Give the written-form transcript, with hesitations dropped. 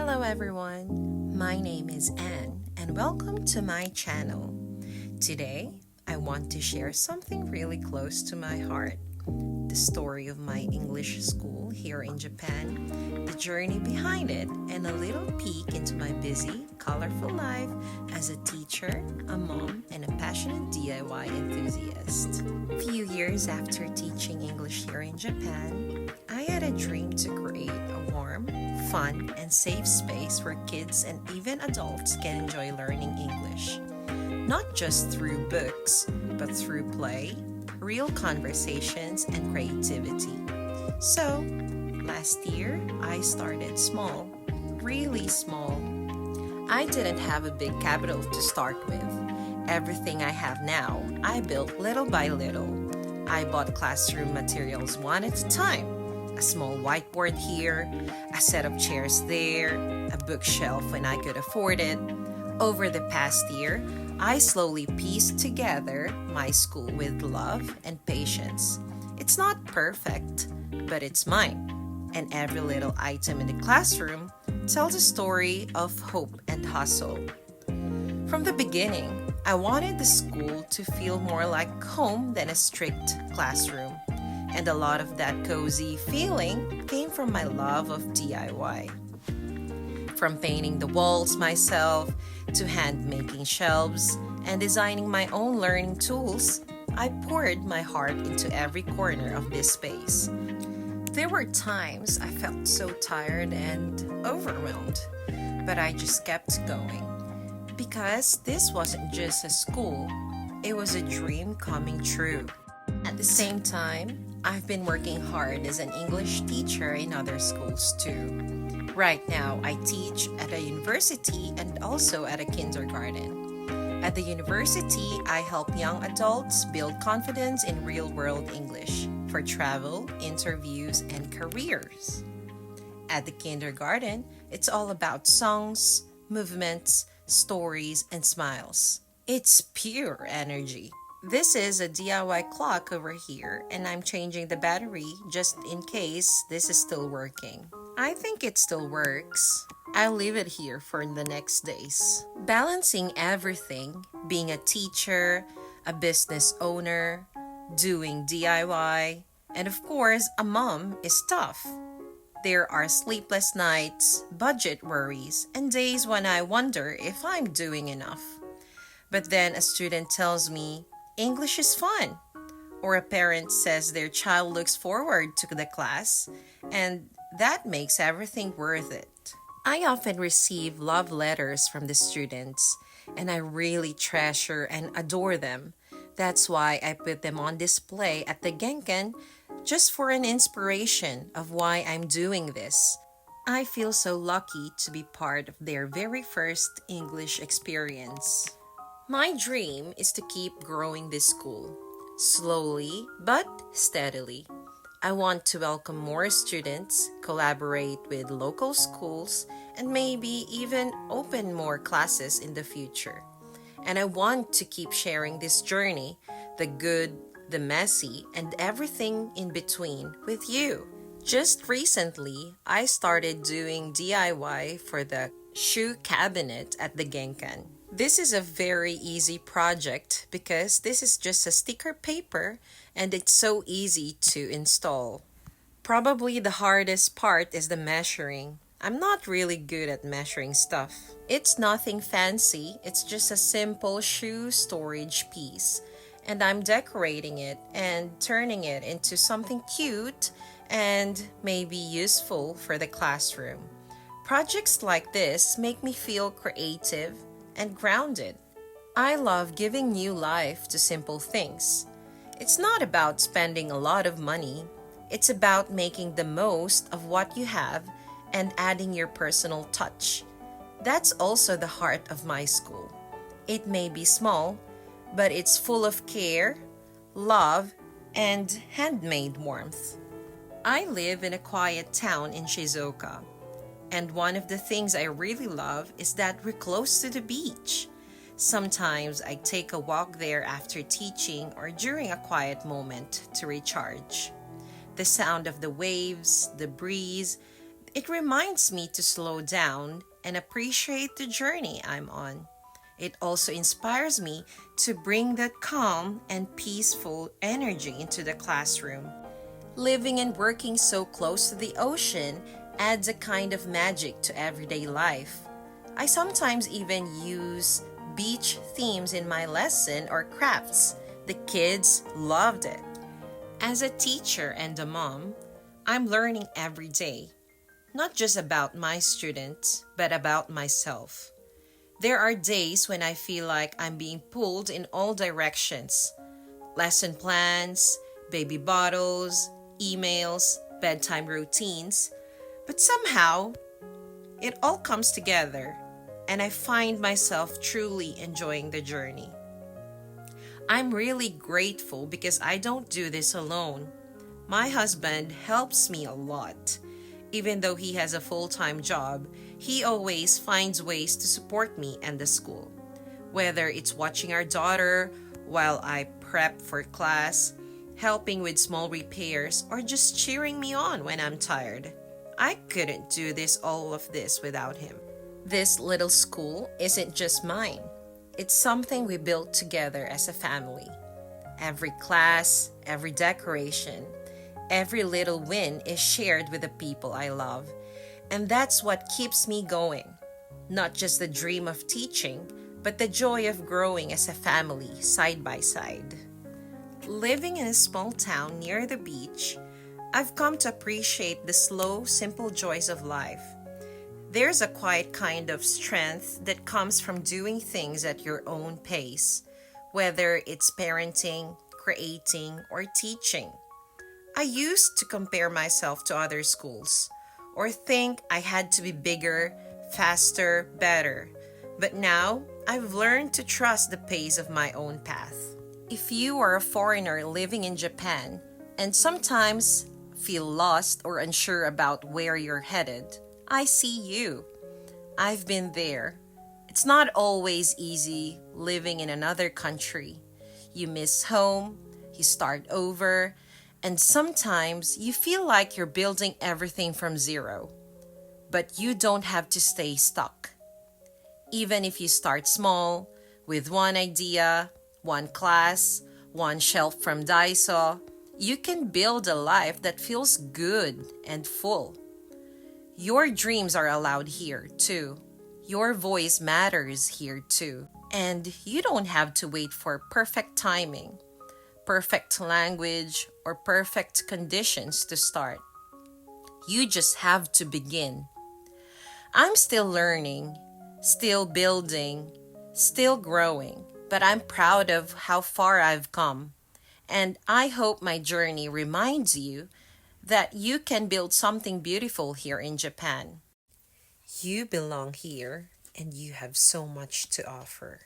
Hello everyone, my name is Anne and welcome to my channel. Today, I want to share something really close to my heart. The story of my English school here in Japan, the journey behind it, and a little peek into my busy, colorful life as a teacher, a mom, and a passionate DIY enthusiast. A few years after teaching English here in Japan, I had a dream to create a warm, fun, and safe space where kids and even adults can enjoy learning English. Not just through books, but through play, real conversations, and creativity. So, last year, I started small, really small. I didn't have a big capital to start with. Everything I have now, I built little by little. I bought classroom materials one at a time. A small whiteboard here, a set of chairs there, a bookshelf when I could afford it. Over the past year, I slowly pieced together my school with love and patience. It's not perfect, but it's mine. And every little item in the classroom tells a story of hope and hustle. From the beginning, I wanted the school to feel more like home than a strict classroom. And a lot of that cozy feeling came from my love of DIY. From painting the walls myself, to hand-making shelves, and designing my own learning tools, I poured my heart into every corner of this space. There were times I felt so tired and overwhelmed, but I just kept going. Because this wasn't just a school, it was a dream coming true. At the same time, I've been working hard as an English teacher in other schools too. Right now, I teach at a university and also at a kindergarten. At the university, I help young adults build confidence in real-world English for travel, interviews, and careers. At the kindergarten, it's all about songs, movements, stories, and smiles. It's pure energy. This is a DIY clock over here, and I'm changing the battery just in case this is still working. I think it still works. I'll leave it here for the next days. Balancing everything, being a teacher, a business owner, doing DIY, and of course, a mom is tough. There are sleepless nights, budget worries, and days when I wonder if I'm doing enough. But then a student tells me, English is fun. Or a parent says their child looks forward to the class, and that makes everything worth it. I often receive love letters from the students, and I really treasure and adore them. That's why I put them on display at the Genkan just for an inspiration of why I'm doing this. I feel so lucky to be part of their very first English experience. My dream is to keep growing this school, slowly but steadily. I want to welcome more students, collaborate with local schools, and maybe even open more classes in the future. And I want to keep sharing this journey, the good, the messy, and everything in between with you. Just recently, I started doing DIY for the shoe cabinet at the Genkan. This is a very easy project because this is just a sticker paper and it's so easy to install. Probably the hardest part is the measuring. I'm not really good at measuring stuff. It's nothing fancy, it's just a simple shoe storage piece. And I'm decorating it and turning it into something cute and maybe useful for the classroom. Projects like this make me feel creative and grounded. I love giving new life to simple things. It's not about spending a lot of money. It's about making the most of what you have and adding your personal touch. That's also the heart of my school. It may be small, but it's full of care, love, and handmade warmth. I live in a quiet town in Shizuoka. And one of the things I really love is that we're close to the beach. Sometimes I take a walk there after teaching or during a quiet moment to recharge. The sound of the waves, the breeze, It reminds me to slow down and appreciate the journey I'm on. It also inspires me to bring that calm and peaceful energy into the classroom. Living and working so close to the ocean adds a kind of magic to everyday life. I sometimes even use beach themes in my lesson or crafts. The kids loved it. As a teacher and a mom, I'm learning every day, not just about my students, but about myself. There are days when I feel like I'm being pulled in all directions: lesson plans, baby bottles, emails, bedtime routines. But somehow, it all comes together, and I find myself truly enjoying the journey. I'm really grateful because I don't do this alone. My husband helps me a lot. Even though he has a full-time job, he always finds ways to support me and the school. Whether it's watching our daughter while I prep for class, helping with small repairs, or just cheering me on when I'm tired. I couldn't do all of this without him. This little school isn't just mine. It's something we built together as a family. Every class, every decoration, every little win is shared with the people I love. And that's what keeps me going. Not just the dream of teaching, but the joy of growing as a family side by side. Living in a small town near the beach, I've come to appreciate the slow, simple joys of life. There's a quiet kind of strength that comes from doing things at your own pace, whether it's parenting, creating, or teaching. I used to compare myself to other schools or think I had to be bigger, faster, better. But now, I've learned to trust the pace of my own path. If you are a foreigner living in Japan and sometimes feel lost or unsure about where you're headed, I see you. I've been there. It's not always easy living in another country. You miss home, you start over, and sometimes you feel like you're building everything from zero. But you don't have to stay stuck. Even if you start small, with one idea, one class, one shelf from Daiso, you can build a life that feels good and full. Your dreams are allowed here too. Your voice matters here too. And you don't have to wait for perfect timing, perfect language, or perfect conditions to start. You just have to begin. I'm still learning, still building, still growing, but I'm proud of how far I've come. And I hope my journey reminds you that you can build something beautiful here in Japan. You belong here and you have so much to offer.